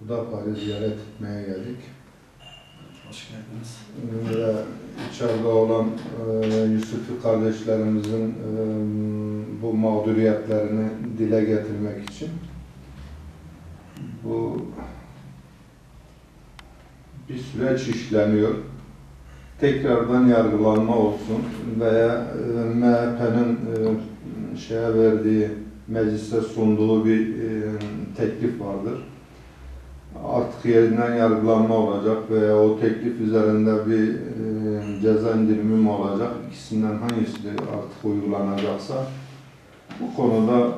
Hudapar'ı ziyaret etmeye geldik. Hoş geldiniz. Ve içeride olan Yusufi kardeşlerimizin bu mağduriyetlerini dile getirmek için bu bir süreç işleniyor. Tekrardan yargılanma olsun veya MHP'nin verdiği, meclise sunduğu bir teklif vardır. Artık yerinden yargılanma olacak veya o teklif üzerinde bir ceza indirimi mi olacak? İkisinden hangisi de artık uygulanacaksa bu konuda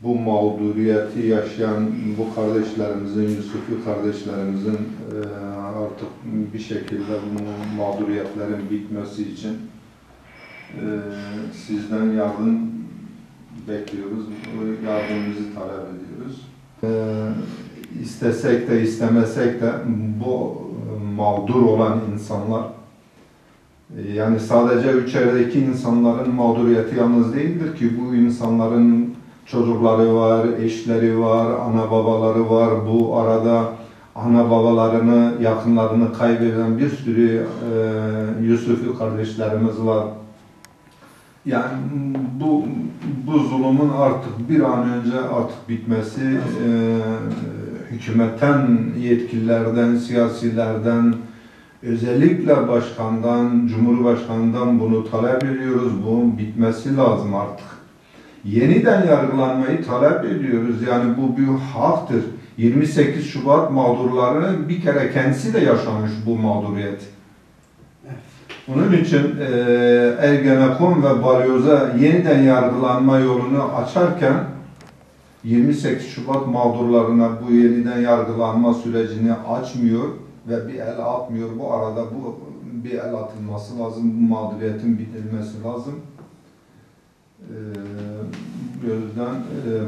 bu mağduriyeti yaşayan bu kardeşlerimizin, Yusufi kardeşlerimizin artık bir şekilde bu mağduriyetlerin bitmesi için sizden yardım bekliyoruz. Yardımınızı talep ediyoruz. İstesek de istemesek de bu mağdur olan insanlar, yani sadece içerideki insanların mağduriyeti yalnız değildir ki, bu insanların çocukları var, eşleri var, ana babaları var. Bu arada ana babalarını, yakınlarını kaybeden bir sürü Yusufi kardeşlerimiz var. Yani bu zulümün artık bir an önce artık bitmesi, hükümetten, yetkililerden, siyasilerden, özellikle başkandan, cumhurbaşkanından bunu talep ediyoruz. Bunun bitmesi lazım artık. Yeniden yargılanmayı talep ediyoruz. Yani bu bir haktır. 28 Şubat mağdurlarının bir kere kendisi de yaşamış bu mağduriyet. Bunun için Ergenekon ve Balyoz'a yeniden yargılanma yolunu açarken 28 Şubat mağdurlarına bu yeniden yargılanma sürecini açmıyor ve bir el atmıyor. Bu arada bu bir el atılması lazım. Bu mağduriyetin bitirilmesi lazım. Bu yüzden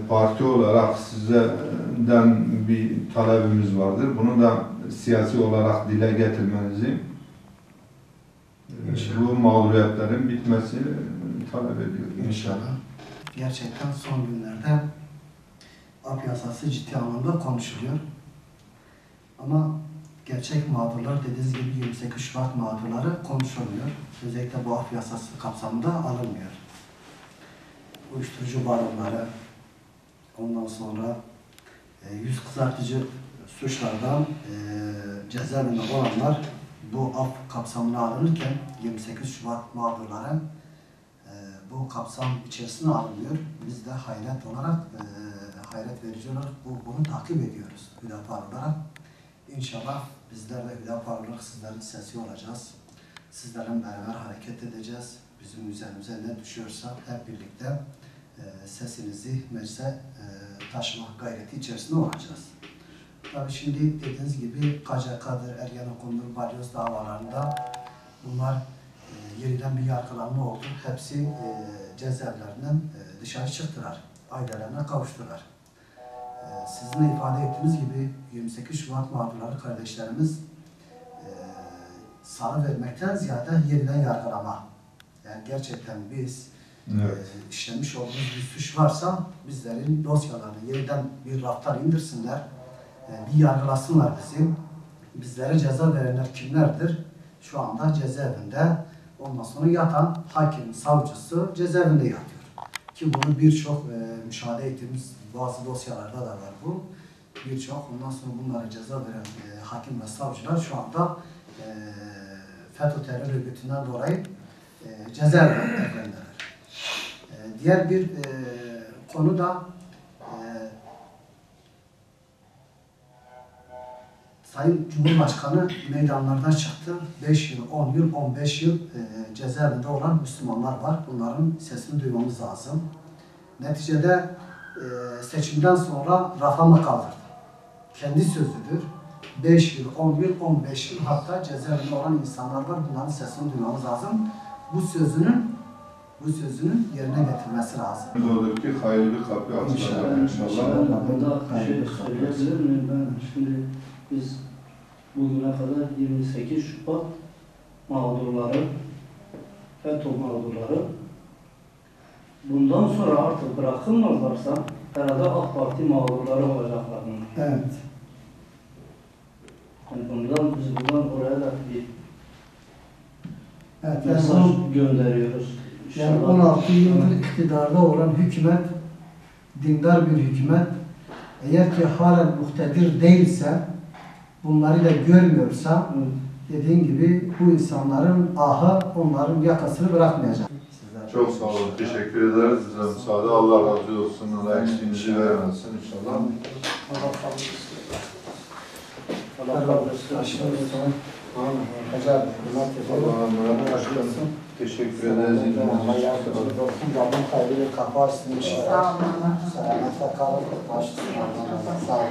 parti olarak sizden bir talebimiz vardır. Bunu da siyasi olarak dile getirmenizi, bu mağduriyetlerin bitmesini talep ediyoruz. İnşallah. Gerçekten son günlerde AF yasası ciddi anlamda konuşuluyor. Ama gerçek mağdurlar, dediğiniz gibi 28 Şubat mağdurları konuşulmuyor. Özellikle bu AF yasası kapsamında alınmıyor. Uyuşturucu baronları, ondan sonra yüz kızartıcı suçlardan cezaevinde olanlar bu af kapsamına alınırken 28 Şubat mağdurları bu kapsam içerisine alınıyor. Biz de hayret olarak, hayret verici olarak bunu takip ediyoruz Hüdapar olarak. İnşallah bizler de Hüdapar olarak sizlerin sesi olacağız. Sizlerle beraber hareket edeceğiz. Bizim üzerimize ne düşüyorsa hep birlikte sesinizi meclise taşıma gayreti içerisinde olacağız. Tabii şimdi dediğiniz gibi KCK'dır, Ergenekon'dur, Balyoz davalarında bunlar yeniden bir yargılanma oldu. Hepsi cezaevlerinden dışarı çıktılar, ailelerine kavuştular. Sizin de ifade ettiğiniz gibi 28 Şubat mağdurları kardeşlerimiz salı vermekten ziyade yeniden yargılama. Yani gerçekten biz işlemiş olduğumuz bir suç varsa bizlerin dosyalarını yeniden bir raftan indirsinler, bir yargılasınlar bizi. Bizlere ceza verenler kimlerdir? Şu anda cezaevinde, ondan sonra yatan hakim, savcısı cezaevinde yatıyor. Ki bunu birçok müşahede ettiğimiz bazı dosyalarda da var bu. Birçok, ondan sonra bunlara ceza veren hakim ve savcılar şu anda FETÖ terör örgütünden dolayı cezaevindeler. Diğer bir konu da Sayın Cumhurbaşkanı meydanlardan çıktı. 5 yıl, 10 yıl, 15 yıl cezaevinde olan Müslümanlar var. Bunların sesini duymamız lazım. Neticede seçimden sonra rafa mı kaldırdı? Kendi sözüdür. 5 yıl, 10 yıl, 15 yıl hatta cezaevinde olan insanlar var. Bunların sesini duymamız lazım. Bu sözünün yerine getirmesi lazım. Olur ki hayırlı kapı açılacak inşallah. Burada bir şey söyleyebilir miyim ben? Şimdi biz bugüne kadar 28 Şubat mağdurları, FETÖ mağdurları bundan sonra artık bırakılmazlarsa herhalde AK Parti mağdurları olacaklar bunlar. Evet. Yani bundan biz buradan oraya da bir Evet, mesaj gönderiyoruz. yani İnşallah. 16 yıldır iktidarda olan hükümet, dindar bir hükümet, eğer ki halen muhtedir değilse, bunları da görmüyorsa, Evet. dediğin gibi bu insanların ahı onların yakasını bırakmayacak. Çok sağ olun. Teşekkür ederiz. Size müsaade. Allah razı olsun. Allah eksiğinizi vermesin inşallah. Allah kabul etsin. Allah kabul etsin. Allah'a emanet başkanım. Teşekkür ederiz. Sağ olun.